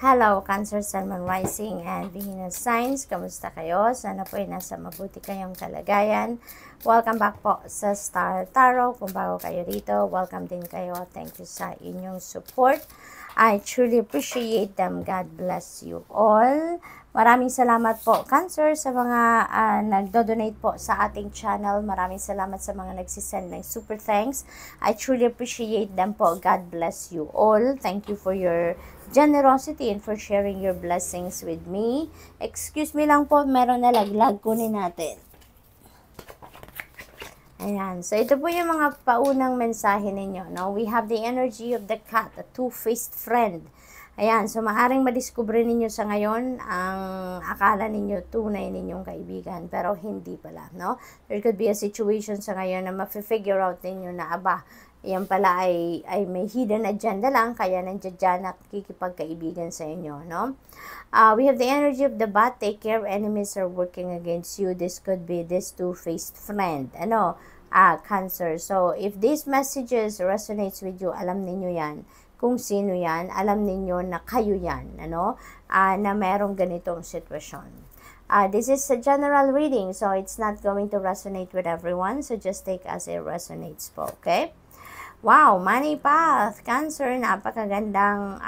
Hello, Cancer, Sun, Moon, Rising, and Venus signs. Kamusta kayo? Sana po ay nasa mabuti kayong kalagayan. Welcome back po sa Star Tarot. Kung bago kayo rito, welcome din kayo. Thank you sa inyong support. I truly appreciate them. God bless you all. Maraming salamat po, Cancer, sa mga nagdo-donate po sa ating channel. Maraming salamat sa mga nagsisend ng super thanks. I truly appreciate them po. God bless you all. Thank you for your generosity and for sharing your blessings with me. Excuse me lang po, meron na laglag. Kunin natin. Ayan. So, ito po yung mga paunang mensahe ninyo. No? We have the energy of the cat, a two-faced friend. Ayan. So, maaaring madiskubre ninyo sa ngayon ang akala ninyo tunay ninyong kaibigan. Pero hindi pala. No? There could be a situation sa ngayon na ma-figure out ninyo na, aba, yan pala ay may hidden agenda lang, kaya nandiyan dyan nakikipagkaibigan sa inyo, no? We have the energy of the bat. Take care, enemies are working against you. This could be this two-faced friend. Cancer. So, if these messages resonates with you, alam ninyo yan. Kung sino yan, alam ninyo na kayo yan, na merong ganitong sitwasyon. This is a general reading, so it's not going to resonate with everyone. So, just take as it resonates po, okay? Wow, money path, Cancer, napakagandang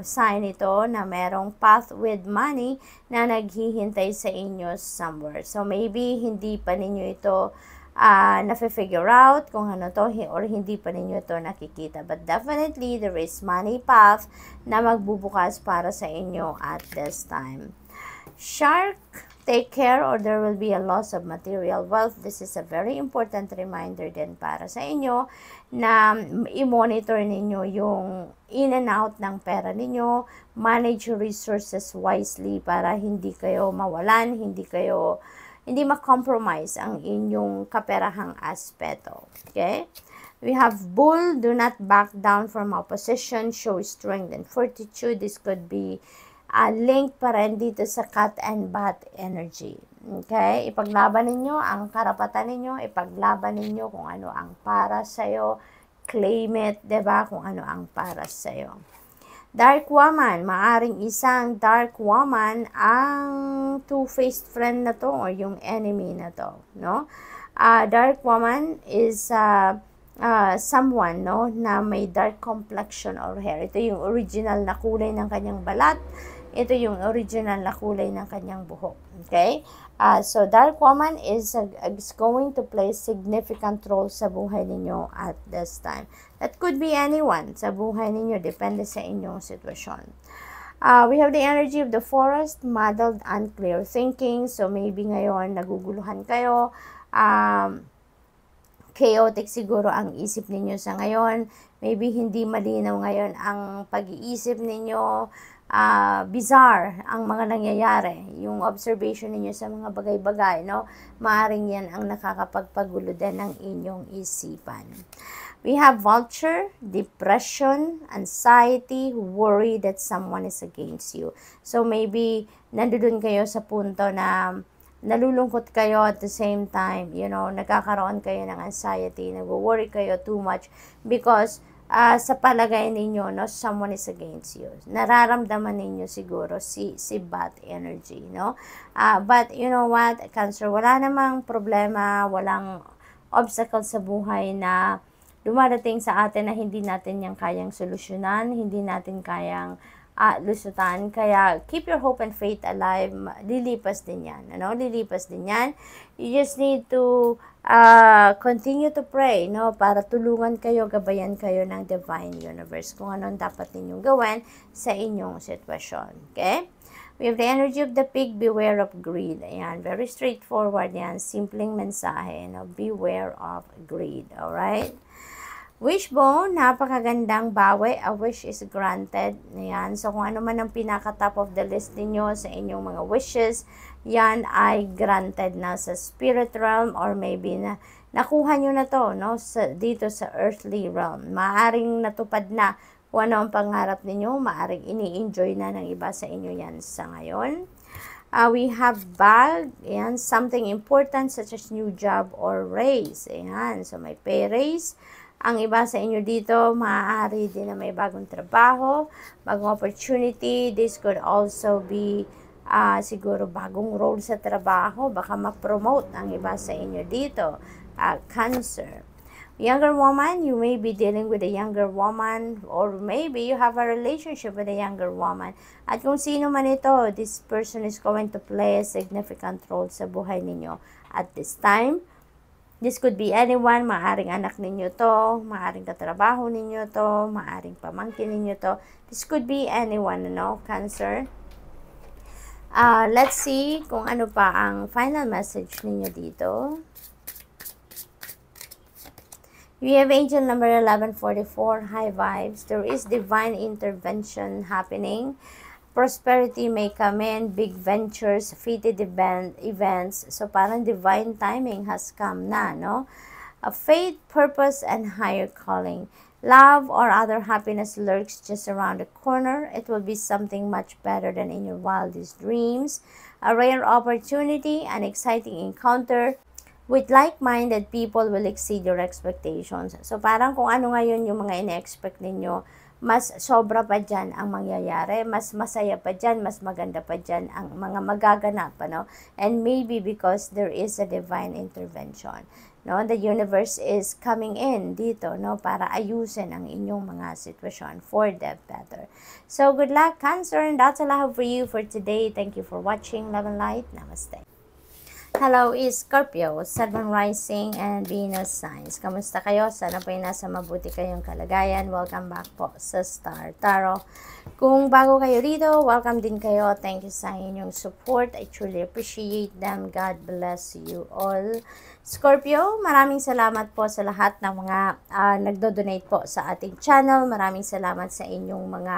sign ito na merong path with money na naghihintay sa inyo somewhere. So maybe hindi pa ninyo ito na-figure out kung ano to or hindi pa ninyo ito nakikita. But definitely there is money path na magbubukas para sa inyo at this time. Shark, take care or there will be a loss of material wealth. This is a very important reminder din para sa inyo na i-monitor ninyo yung in and out ng pera ninyo, manage your resources wisely para hindi kayo mawalan, hindi ma-compromise ang inyong kaperahang aspeto. Okay? We have bull, do not back down from opposition, show strength and fortitude. This could be link pa rin dito sa cat and bat energy. Okay? Ipaglaban ninyo ang karapatan ninyo, ipaglaban ninyo kung ano ang para sa'yo, claim it, diba? Kung ano ang para sa'yo. Dark woman, maaring isang dark woman ang two-faced friend na to or yung enemy na to, no? Dark woman is someone, no, na may dark complexion or hair. Ito yung original na kulay ng kanyang balat. Ito yung original na kulay ng kanyang buhok. Okay? So, dark woman is going to play significant role sa buhay ninyo at this time. That could be anyone sa buhay ninyo. Depende sa inyong sitwasyon. We have the energy of the forest, muddled, unclear thinking. So, maybe ngayon naguguluhan kayo. Chaotic siguro ang isip ninyo sa ngayon. Maybe hindi malinaw ngayon ang pag-iisip ninyo. Bizarre ang mga nangyayari. Yung observation ninyo sa mga bagay-bagay, no? Maaring yan ang nakakapagpagulo din ng inyong isipan. We have vulture, depression, anxiety, worry that someone is against you. So maybe nandoon kayo sa punto na nalulungkot kayo at the same time, nagkakaroon kayo ng anxiety, nag-worry kayo too much because sa palagay ninyo, no, someone is against you. Nararamdaman ninyo siguro si bad energy, no? But you know what, Cancer, wala namang problema, walang obstacle sa buhay na dumadating sa atin na hindi natin yung kayang solusyonan, hindi natin kayang lusutan. Kaya, keep your hope and faith alive. Lilipas din yan. Lilipas din yan. You just need to continue to pray, no? Para tulungan kayo, gabayan kayo ng Divine Universe kung anong dapat ninyong gawin sa inyong sitwasyon. Okay? We have the energy of the pig, beware of greed. Ayan, very straightforward yan. Simpleng mensahe, no? Beware of greed. Alright? Wishbone, napakagandang bawi. A wish is granted. Ayan. So, kung ano man ang pinaka-top of the list niyo sa inyong mga wishes, yan ay granted na sa spirit realm or maybe na nakuha nyo na to, no? Dito sa earthly realm. Maaring natupad na kung ano ang pangarap ninyo. Maaring ini-enjoy na ng iba sa inyo yan sa ngayon. We have bag. Ayan. Something important such as new job or raise. Ayan. So, may pay raise. Ang iba sa inyo dito, maaari din na may bagong trabaho, bagong opportunity. This could also be siguro bagong role sa trabaho, baka ma-promote ang iba sa inyo dito. Cancer. Younger woman, you may be dealing with a younger woman, or maybe you have a relationship with a younger woman. At kung sino man ito, this person is going to play a significant role sa buhay ninyo at this time. This could be anyone, maaring anak ninyo to, maaring katrabaho ninyo to, maaring pamangkin ninyo to. This could be anyone, Cancer. Let's see kung ano pa ang final message ninyo dito. We have angel number 1144, high vibes. There is divine intervention happening. Prosperity may come in, big ventures, fated events. So parang divine timing has come na, no? A faith, purpose, and higher calling. Love or other happiness lurks just around the corner. It will be something much better than in your wildest dreams. A rare opportunity, an exciting encounter with like-minded people will exceed your expectations. So parang kung ano ngayon yung mga ina-expect ninyo, mas sobra pa dyan ang mangyayari, mas masaya pa dyan, mas maganda pa dyan ang mga magaganap, And maybe because there is a divine intervention, The universe is coming in dito, Para ayusin ang inyong mga sitwasyon for the better. So good luck, Cancer, and that's all I have for you for today. Thank you for watching. Love and light. Namaste. Hello, Scorpio, Sun, Moon, Rising, and Venus signs. Kamusta kayo? Sana po nasa mabuti kayong kalagayan. Welcome back po sa Star Tarot. Kung bago kayo dito, welcome din kayo. Thank you sa inyong support. I truly appreciate them. God bless you all. Scorpio, maraming salamat po sa lahat ng mga nagdo-donate po sa ating channel. Maraming salamat sa inyong mga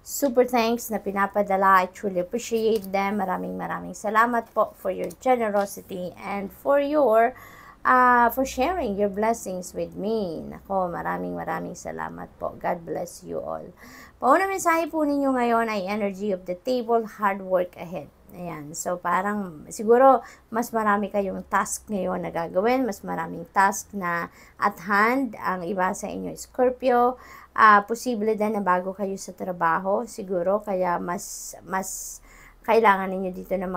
super thanks na pinapadala. I truly appreciate them. Maraming salamat po for your generosity and for your for sharing your blessings with me. Nako, maraming salamat po. God bless you all. Paunang mensahe po ninyo ngayon ay energy of the table, hard work ahead. Ayan. So, parang siguro mas marami kayong task ngayon na gagawin. Mas maraming task na at hand. Ang iba sa inyo, Scorpio. Posible din na bago kayo sa trabaho. Siguro, kaya mas kailangan ninyo dito na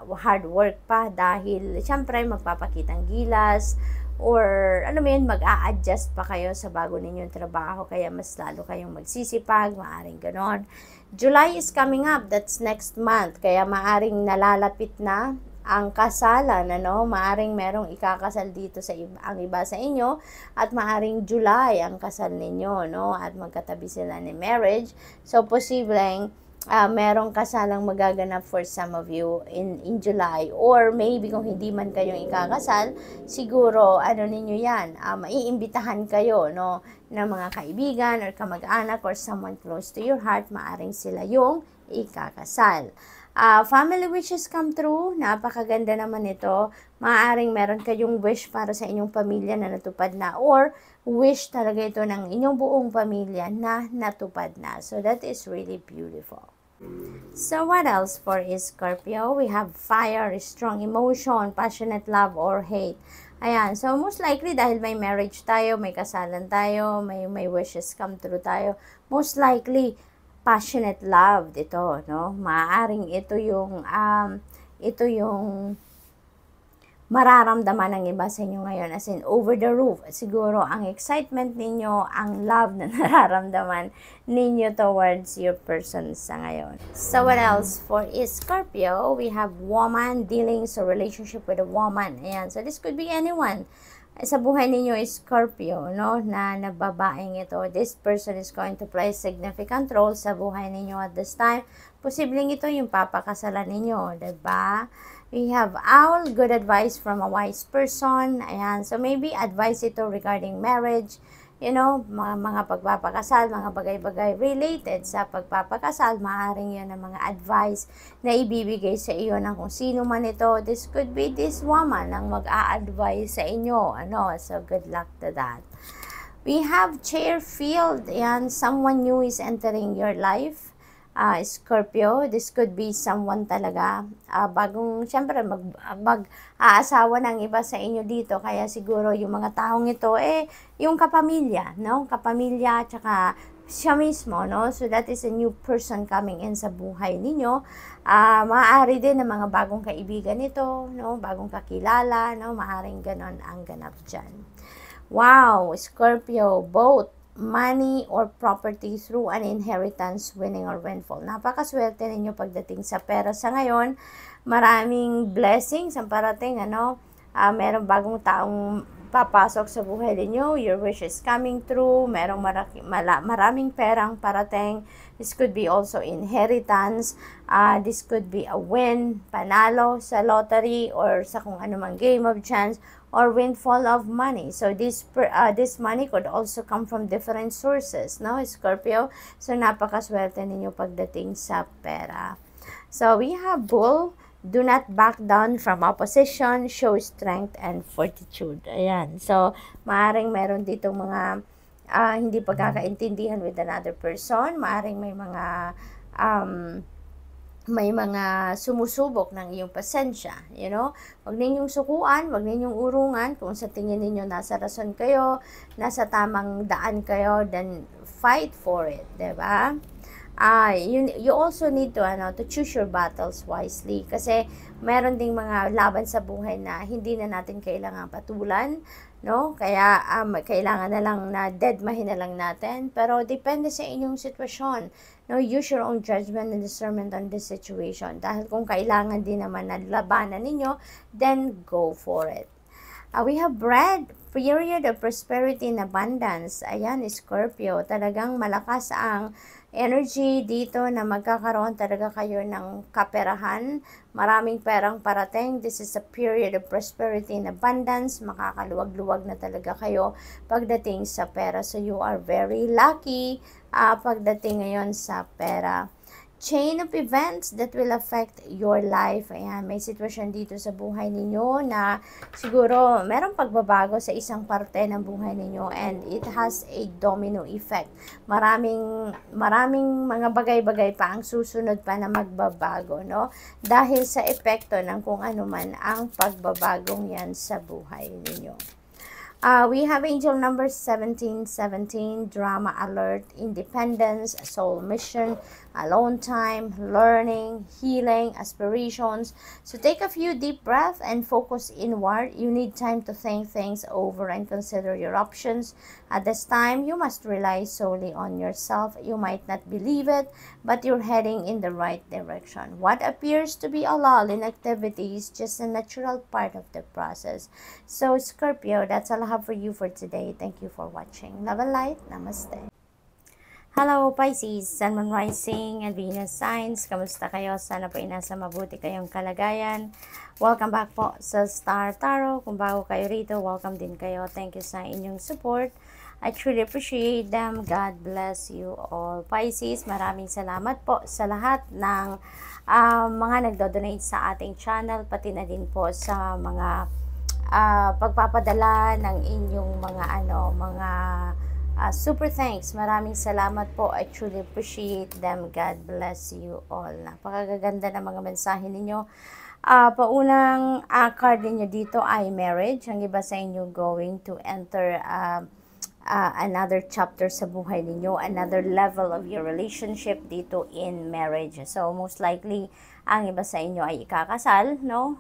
hard work pa. Dahil, syempre, magpapakitang gilas. Or, mag-a-adjust pa kayo sa bago ninyong trabaho. Kaya mas lalo kayong magsisipag. Maaring ganon. July is coming up. That's next month. Kaya maaring nalalapit na ang kasalan, Maaring merong ikakasal dito sa ang iba sa inyo at maaring July ang kasal ninyo, At magkatabi sila ni marriage. So, posibleng merong kasalang magaganap for some of you in July, or maybe kung hindi man kayong ikakasal, siguro ninyo yan, maiimbitahan kayo, ng mga kaibigan or kamag-anak or someone close to your heart. Maaring sila yung ikakasal. Family wishes come true. Napakaganda naman ito. Maaaring meron kayong wish para sa inyong pamilya na natupad na, or wish talaga ito ng inyong buong pamilya na natupad na. So that is really beautiful. So what else for Scorpio? We have fire, strong emotion, passionate love or hate. Ayan. So most likely dahil may marriage tayo, may kasalan tayo, may wishes come true tayo, most likely passionate love dito, Maaaring ito yung mararamdaman ng iba sa inyo ngayon, as in over the roof. Siguro ang excitement ninyo, ang love na nararamdaman ninyo towards your person sa ngayon. So what else for Scorpio? We have woman, dealings or relationship with a woman. Ayan. So this could be anyone sa buhay ninyo, Scorpio, na nababaeng ito. This person is going to play significant role sa buhay ninyo at this time. Posibleng ito yung papakasalan ninyo, diba? We have owl, good advice from a wise person. Ayan, so maybe advice ito regarding marriage, mga pagpapakasal, mga bagay-bagay related sa pagpapakasal. Maaaring yun ang mga advice na ibibigay sa iyo ng kung sino man ito. This could be this woman ang mag-a-advise sa inyo. So good luck to that. We have chair field. Yan, someone new is entering your life. Scorpio, this could be someone talaga, bagong, syempre, mag-aasawa ng iba sa inyo dito, kaya siguro yung mga taong ito, yung kapamilya, no? Kapamilya, tsaka siya mismo, no? So, that is a new person coming in sa buhay ninyo. Maaari din ng mga bagong kaibigan ito, no? Bagong kakilala, no? Maaring ganon ang ganap dyan. Wow, Scorpio, both money or property through an inheritance, winning or windfall. Napakaswerte ninyo pagdating sa pera sa ngayon. Maraming blessings ang parating, ano? Merong bagong taong papasok sa buhay ninyo. Your wish is coming true. Merong maraming perang parating. This could be also inheritance. This could be a win, panalo sa lottery or sa kung anumang game of chance, or windfall of money. So this money could also come from different sources, no, Scorpio? So napakaswerte ninyo pagdating sa pera. So we have Bull. Do not back down from opposition. Show strength and fortitude. Ayan. So maaring meron dito mga hindi pagkakaintindihan with another person. Maaring may mga sumusubok ng iyong pasensya, you know? Huwag ninyong sukuan, huwag ninyong urungan. Kung sa tingin ninyo nasa rason kayo, nasa tamang daan kayo, then fight for it, diba? You also need to choose your battles wisely, kasi meron ding mga laban sa buhay na hindi na natin kailangan patulan, no? Kaya kailangan na lang na deadmahin na lang natin, pero depende sa inyong sitwasyon, no? Use your own judgment and discernment on this situation, dahil kung kailangan din naman na labanan ninyo, then go for it. We have bread, period of prosperity and abundance. Ayan, Scorpio, talagang malakas ang energy dito na magkakaroon talaga kayo ng kaperahan. Maraming perang parating. This is a period of prosperity and abundance. Makakaluwag-luwag na talaga kayo pagdating sa pera. So you are very lucky pagdating ngayon sa pera. Chain of events that will affect your life. Ayan, may sitwasyon dito sa buhay ninyo na siguro merong pagbabago sa isang parte ng buhay ninyo, and it has a domino effect. Maraming mga bagay-bagay pa ang susunod pa na magbabago, no? Dahil sa epekto ng kung ano man ang pagbabagong yan sa buhay ninyo. We have angel number 1717, drama alert, independence, soul mission, alone time, learning, healing, aspirations. So take a few deep breaths and focus inward. You need time to think things over and consider your options. At this time, you must rely solely on yourself. You might not believe it, but you're heading in the right direction. What appears to be a lull in activity is just a natural part of the process. So Scorpio, that's all I have for you for today. Thank you for watching. Love and light. Namaste. Hello Pisces, Sun, Moon, Rising, and Venus signs. Kamusta kayo? Sana po nasa mabuti kayong kalagayan. Welcome back po sa Star Tarot. Kung bago kayo rito, welcome din kayo. Thank you sa inyong support. I truly appreciate them. God bless you all. Pisces, maraming salamat po sa lahat ng mga nagdo-donate sa ating channel, pati na din po sa mga pagpapadala ng inyong mga super thanks. Maraming salamat po. I truly appreciate them. God bless you all. Napakaganda ng mga mensahe ninyo. Paunang card ninyo dito ay marriage. Ang iba sa inyo going to enter another chapter sa buhay ninyo, another level of your relationship dito in marriage. So most likely, ang iba sa inyo ay ikakasal, no?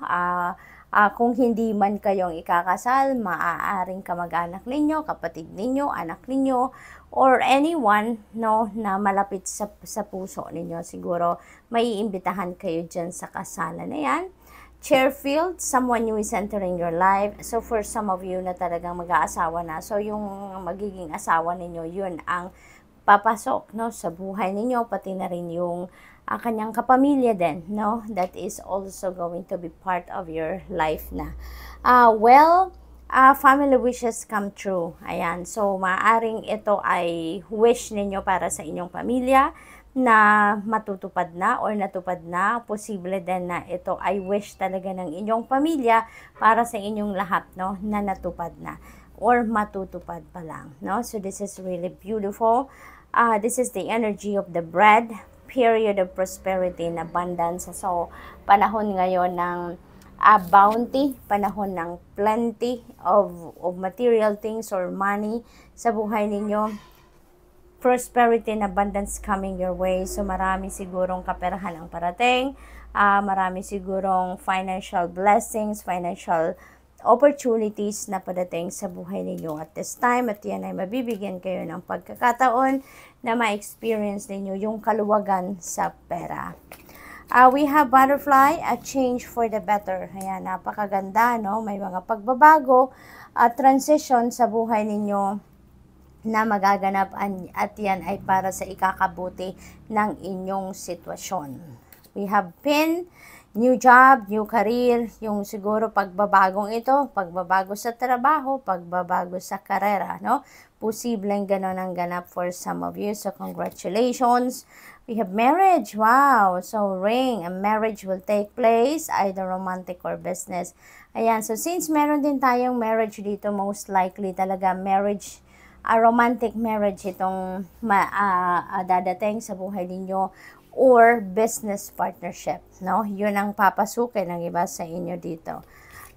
Kung hindi man kayong ikakasal, maaaring kamag-anak ninyo, kapatid ninyo, anak ninyo, or anyone, no, na malapit sa puso ninyo. Siguro may iimbitahan kayo dyan sa kasalan na yan. Chairfield, someone new is entering your life. So for some of you na talagang mag-aasawa na, so yung magiging asawa ninyo, yun ang papasok, no, sa buhay ninyo, pati na rin yung kanyang kapamilya din, no? That is also going to be part of your life na. Family wishes come true. Ayan, so maaring ito ay wish ninyo para sa inyong pamilya na matutupad na or natupad na. Posible din na ito ay wish talaga ng inyong pamilya para sa inyong lahat, no? Na natupad na or matutupad pa lang, no? So this is really beautiful. This is the energy of the bread, period of prosperity and abundance. So, panahon ngayon ng bounty, panahon ng plenty of material things or money sa buhay ninyo. Prosperity and abundance coming your way. So, marami sigurong kaperahan ang parating. Marami sigurong financial blessings, financial opportunities na padating sa buhay ninyo at this time. At yan ay mabibigyan kayo ng pagkakataon na ma-experience ninyo yung kaluwagan sa pera. We have butterfly, a change for the better. Ayan, napakaganda, no? May mga pagbabago at transition sa buhay ninyo na magaganap at yan ay para sa ikakabuti ng inyong sitwasyon. We have pin, new job, new career, yung siguro pagbabagong ito, pagbabago sa trabaho, pagbabago sa karera, no? Posibleng ganon ang ganap for some of you, so congratulations. We have marriage, wow, so ring, a marriage will take place, either romantic or business. Ayan, so since meron din tayong marriage dito, most likely talaga marriage, a romantic marriage itong dadating sa buhay ninyo or business partnership, no? Yun ang papasukin ng iba sa inyo dito.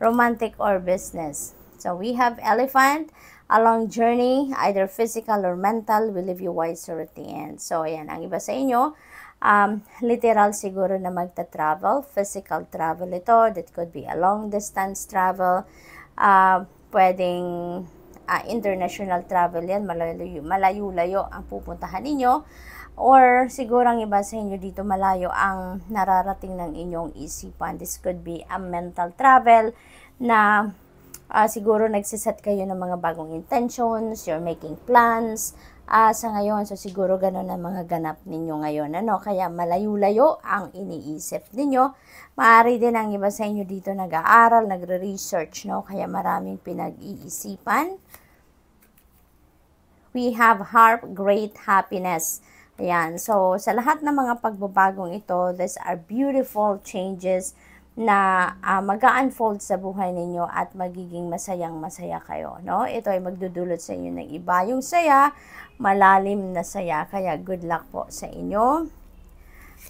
Romantic or business. So we have elephant, a long journey, either physical or mental, will leave you wiser at the end. So ayan, ang iba sa inyo, literal siguro na magta-travel, physical travel ito, that could be a long distance travel, pwedeng international travel yan, malayo-layo ang pupuntahan ninyo, or siguro ang iba sa inyo dito malayo ang nararating ng inyong isipan. This could be a mental travel na siguro nagsiset kayo ng mga bagong intentions, you're making plans sa ngayon, so siguro ganun ang mga ganap ninyo ngayon, ano? Kaya malayo-layo ang iniisip ninyo. Maaari din ang iba sa inyo dito nag-aaral, nagre-research, no? Kaya maraming pinag-iisipan. We have harp, great happiness. Ayan, so sa lahat ng mga pagbabagong ito, these are beautiful changes na mag-unfold sa buhay ninyo at magiging masayang-masaya kayo, no? Ito ay magdudulot sa inyo ng iba yung saya, malalim na saya, kaya good luck po sa inyo.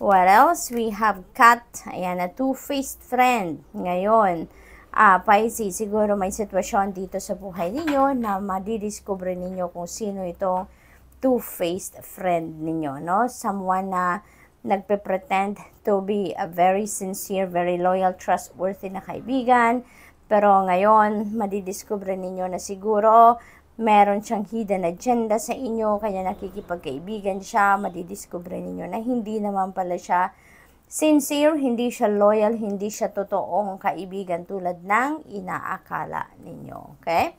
What else? We have cat, ayan, a two-faced friend. Ngayon, Pisces, siguro may sitwasyon dito sa buhay ninyo na madidiscover ninyo kung sino itong two-faced friend ninyo, no? Someone na nagpe-pretend to be a very sincere, very loyal, trustworthy na kaibigan. Pero ngayon, madidiscover ninyo na siguro meron siyang hidden agenda sa inyo, kaya nakikipagkaibigan siya. Madidiscover ninyo na hindi naman pala siya sincere, hindi siya loyal, hindi siya totoong kaibigan tulad ng inaakala ninyo. Okay?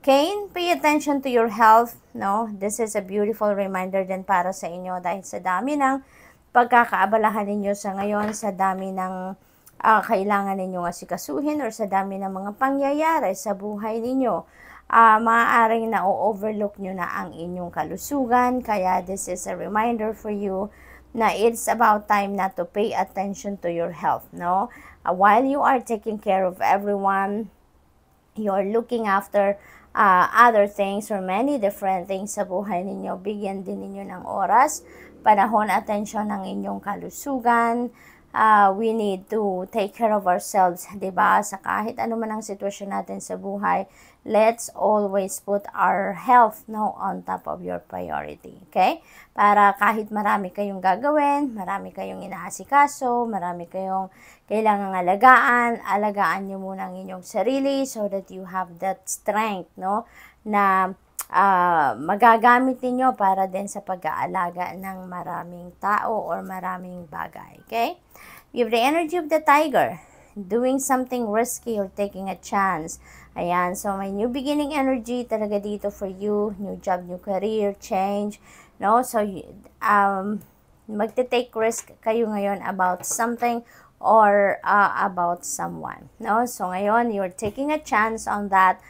Cain, pay attention to your health. No? This is a beautiful reminder din para sa inyo dahil sa dami ng pagkakaabalahan ninyo sa ngayon, sa dami ng kailangan ninyong asikasuhin or sa dami ng mga pangyayari sa buhay ninyo. Maaaring na-overlook nyo na ang inyong kalusugan, kaya this is a reminder for you na it's about time na to pay attention to your health, no? While you are taking care of everyone, you're looking after other things or many different things sa buhay ninyo, bigyan din ninyo ng oras, panahon, atensyon ng inyong kalusugan. We need to take care of ourselves, diba? Sa kahit ano man ang sitwasyon natin sa buhay, let's always put our health, no, on top of your priority, okay? Para kahit marami kayong gagawin, marami kayong inaasikaso, marami kayong kailangang alagaan nyo muna ang inyong sarili so that you have that strength, no, na magagamit ninyo para din sa pag-aalaga ng maraming tao or maraming bagay, okay? You have the energy of the tiger, doing something risky or taking a chance. Ayan, so may new beginning energy talaga dito for you, new job, new career, change, no? So, magte-take risk kayo ngayon about something or about someone, no? So, ngayon, you're taking a chance on that.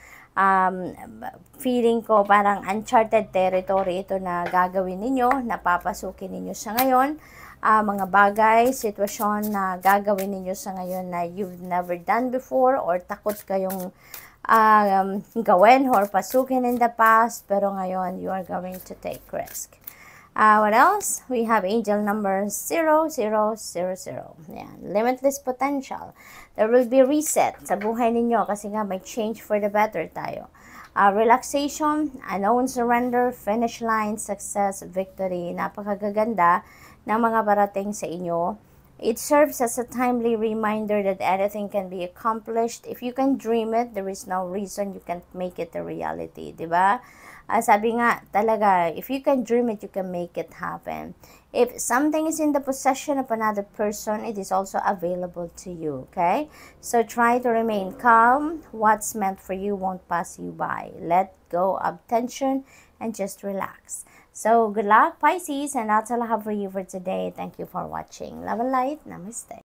Feeling ko parang uncharted territory ito na gagawin ninyo, napapasukin ninyo sa ngayon. Mga bagay, sitwasyon na gagawin ninyo sa ngayon na you've never done before or takot kayong gawin or pasukin in the past, pero ngayon you are going to take risk. What else? We have angel number 0000. Yan. Limitless potential. There will be reset sa buhay ninyo kasi nga may change for the better tayo. Relaxation, unknown surrender, finish line, success, victory. Napakagaganda ng mga parating sa inyo. It serves as a timely reminder that anything can be accomplished. If you can dream it, there is no reason you can't make it a reality, di ba? Sabi nga, talaga, if you can dream it, you can make it happen. If something is in the possession of another person, it is also available to you, okay? So try to remain calm. What's meant for you won't pass you by. Let go of tension and just relax. So good luck, Pisces, and that's all I have for you for today. Thank you for watching. Love and light. Namaste.